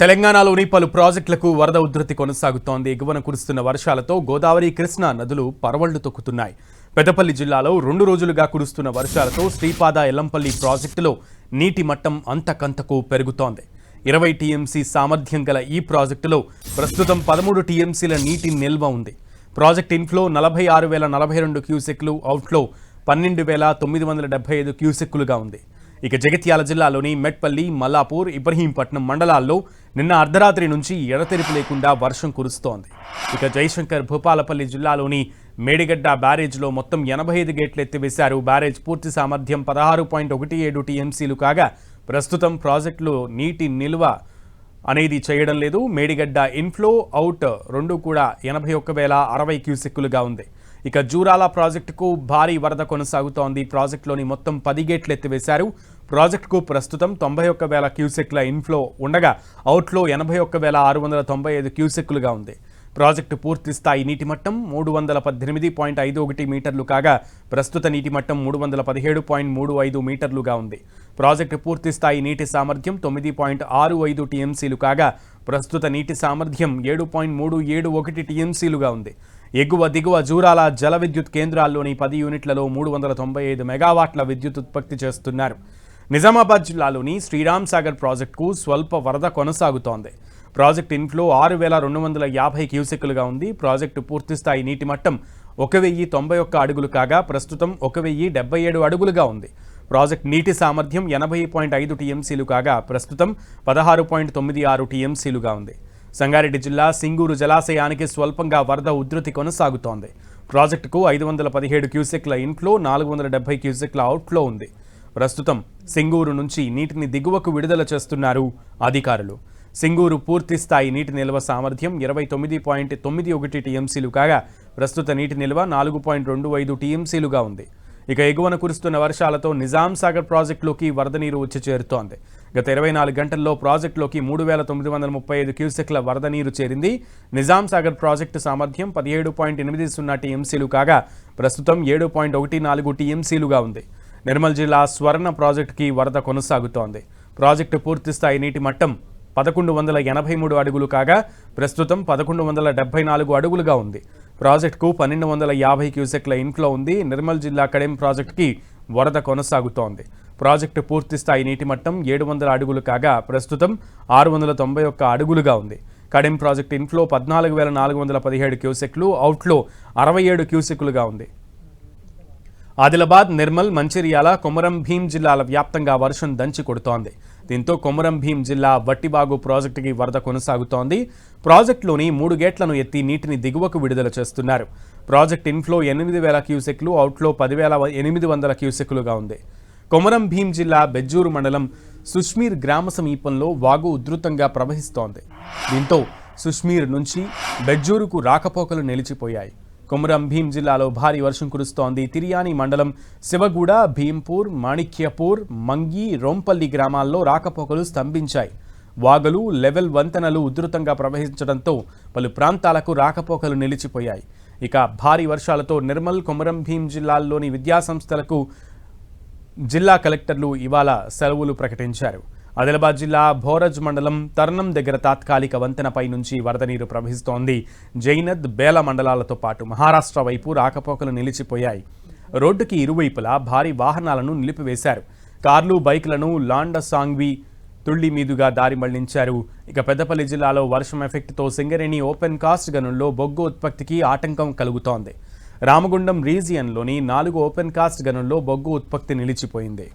తెలంగాణలోని పలు ప్రాజెక్టులకు వరద ఉధృతి కొనసాగుతోంది. ఎగువన కురుస్తున్న వర్షాలతో గోదావరి, కృష్ణా నదులు పరవళ్లు తొక్కుతున్నాయి. పెద్దపల్లి జిల్లాలో 2 రోజులుగా కురుస్తున్న వర్షాలతో శ్రీపాద ఎల్లంపల్లి ప్రాజెక్టులో నీటి మట్టం అంతకంతకు పెరుగుతోంది. 20 టీఎంసీ సామర్థ్యం గల ఈ ప్రాజెక్టులో ప్రస్తుతం 13 టీఎంసీల నీటి నిల్వ ఉంది. ప్రాజెక్ట్ ఇన్ఫ్లో 46,042 క్యూసెక్లు, అవుట్ఫ్లో 12,975 క్యూసెక్కులుగా ఉంది. ఇక జగిత్యాల జిల్లాలోని మెట్పల్లి, మల్లాపూర్, ఇబ్రహీంపట్నం మండలాల్లో నిన్న అర్ధరాత్రి నుంచి ఎడతెరిపి లేకుండా వర్షం కురుస్తోంది. ఇక జయశంకర్ భూపాలపల్లి జిల్లాలోని మేడిగడ్డ బ్యారేజ్లో మొత్తం 85 గేట్లు ఎత్తివేశారు. బ్యారేజ్ పూర్తి సామర్థ్యం 16.17 టీఎంసీలు కాగా ప్రస్తుతం ప్రాజెక్టులో నీటి నిల్వ అనేది చేయడం లేదు. మేడిగడ్డ ఇన్ఫ్లో, అవుట్ రెండు కూడా 81,060 క్యూసెక్కులుగా ఉంది. ఇక జూరాల ప్రాజెక్టుకు భారీ వరద కొనసాగుతోంది. ప్రాజెక్టులోని మొత్తం 10 గేట్లు ఎత్తివేశారు. ప్రాజెక్టుకు ప్రస్తుతం 91,000 క్యూసెక్ల ఇన్ఫ్లో ఉండగా అవుట్ఫ్లో 81,695 క్యూసెక్కులుగా ఉంది. ప్రాజెక్టు పూర్తి స్థాయి నీటి మట్టం 318.51 మీటర్లు కాగా ప్రస్తుత నీటి మట్టం 317.35 మీటర్లుగా ఉంది. ప్రాజెక్టు పూర్తి స్థాయి నీటి సామర్థ్యం 9.65 టీఎంసీలు కాగా ప్రస్తుత నీటి సామర్థ్యం 7.371 టీఎంసీలుగా ఉంది. ఎగువ దిగువ జూరాల జల విద్యుత్ కేంద్రాల్లోని 10 యూనిట్లలో 395 మెగావాట్ల విద్యుత్ ఉత్పత్తి చేస్తున్నారు. నిజామాబాద్ జిల్లాలోని శ్రీరామ్ సాగర్ ప్రాజెక్టుకు స్వల్ప వరద కొనసాగుతోంది. ప్రాజెక్ట్ ఇన్ఫ్లో 6,250 క్యూసెక్కులుగా ఉంది. ప్రాజెక్టు పూర్తిస్థాయి నీటి మట్టం 1,091 అడుగులు కాగా ప్రస్తుతం 1,077 అడుగులుగా ఉంది. ప్రాజెక్ట్ నీటి సామర్థ్యం 80.5 టీఎంసీలు కాగా ప్రస్తుతం 16.96 టీఎంసీలుగా ఉంది. సంగారెడ్డి జిల్లా సింగూరు జలాశయానికి స్వల్పంగా వరద ఉధృతి కొనసాగుతోంది. ప్రాజెక్టుకు 517 క్యూసెక్ల ఇన్ఫ్లో, 470 క్యూసెక్ల అవుట్ఫ్లో ఉంది. ప్రస్తుతం సింగూరు నుంచి నీటిని దిగువకు విడుదల చేస్తున్నారు అధికారులు. సింగూరు పూర్తి స్థాయి నీటి నిల్వ సామర్థ్యం 29.91 టీఎంసీలు కాగా ప్రస్తుత నీటి నిల్వ 4.25 టీఎంసీలుగా ఉంది. ఇక ఎగువన కురుస్తున్న వర్షాలతో నిజాం సాగర్ ప్రాజెక్టులోకి వరద నీరు వచ్చి చేరుతోంది. గత 24 గంటల్లో ప్రాజెక్టులోకి 3,935 క్యూసెక్ల వరద నీరు చేరింది. నిజాం సాగర్ ప్రాజెక్టు సామర్థ్యం 17.80 టీఎంసీలు కాగా ప్రస్తుతం 7.14 టీఎంసీలుగా ఉంది. నిర్మల్ జిల్లా స్వర్ణ ప్రాజెక్టుకి వరద కొనసాగుతోంది. ప్రాజెక్టు పూర్తిస్థాయి నీటి మట్టం 1,183 అడుగులు కాగా ప్రస్తుతం 1,174 అడుగులుగా ఉంది. ప్రాజెక్టుకు 1,250 క్యూసెక్ల ఇన్ఫ్లో ఉంది. నిర్మల్ జిల్లా కడెం ప్రాజెక్టుకి వరద కొనసాగుతోంది. ప్రాజెక్టు పూర్తిస్థాయి నీటి మట్టం 700 అడుగులు కాగా ప్రస్తుతం 691 అడుగులుగా ఉంది. కడెం ప్రాజెక్టు ఇన్ఫ్లో 14,417 క్యూసెక్లు, అవుట్ఫ్లో 67 క్యూసెక్లుగా ఉంది. ఆదిలాబాద్, నిర్మల్, మంచిర్యాల, కొమరం భీం జిల్లాల వ్యాప్తంగా వర్షం దంచి కొడుతోంది. దీంతో కొమరం భీం జిల్లా వట్టిబాగు ప్రాజెక్టుకి వరద కొనసాగుతోంది. ప్రాజెక్టులోని 3 గేట్లను ఎత్తి నీటిని దిగువకు విడుదల చేస్తున్నారు. ప్రాజెక్ట్ ఇన్ఫ్లో 8,000 క్యూసెక్లు, అవుట్ఫ్లో 10,800 క్యూసెక్లుగా ఉంది. కొమరం భీం జిల్లా బెజ్జూరు మండలం సుష్మీర్ గ్రామ సమీపంలో వాగు ఉధృతంగా ప్రవహిస్తోంది. దీంతో సుష్మీర్ నుంచి బెజ్జూరుకు రాకపోకలు నిలిచిపోయాయి. కొమరం భీం జిల్లాలో భారీ వర్షం కురుస్తోంది. తిరియాని మండలం శివగూడ, భీంపూర్, మాణిక్యపూర్, మంగి, రోంపల్లి గ్రామాల్లో రాకపోకలు స్తంభించాయి. వాగులు, లెవెల్ వంతెనలు ఉధృతంగా ప్రవహించడంతో పలు ప్రాంతాలకు రాకపోకలు నిలిచిపోయాయి. ఇక భారీ వర్షాలతో నిర్మల్, కొమరం భీం జిల్లాల్లోని విద్యాసంస్థలకు జిల్లా కలెక్టర్లు ఇవాళ సెలవులు ప్రకటించారు. ఆదిలాబాద్ జిల్లా భోరజ్ మండలం తర్నం దగ్గర తాత్కాలిక వంతెనపై నుంచి వరద నీరు ప్రవహిస్తోంది. జైనద్, బేల మండలాలతో పాటు మహారాష్ట్ర వైపు రాకపోకలు నిలిచిపోయాయి. రోడ్డుకి ఇరువైపులా భారీ వాహనాలను నిలిపివేశారు. కార్లు, బైక్లను లాండసాంగ్వి తుళ్లి మీదుగా దారి మళ్లించారు. ఇక పెద్దపల్లి జిల్లాలో వర్షం ఎఫెక్ట్తో సింగరేణి ఓపెన్ కాస్ట్ గనుల్లో బొగ్గు ఉత్పత్తికి ఆటంకం కలుగుతోంది. రామగుండం రీజియన్లోని 4 ఓపెన్ కాస్ట్ గనుల్లో బొగ్గు ఉత్పత్తి నిలిచిపోయింది.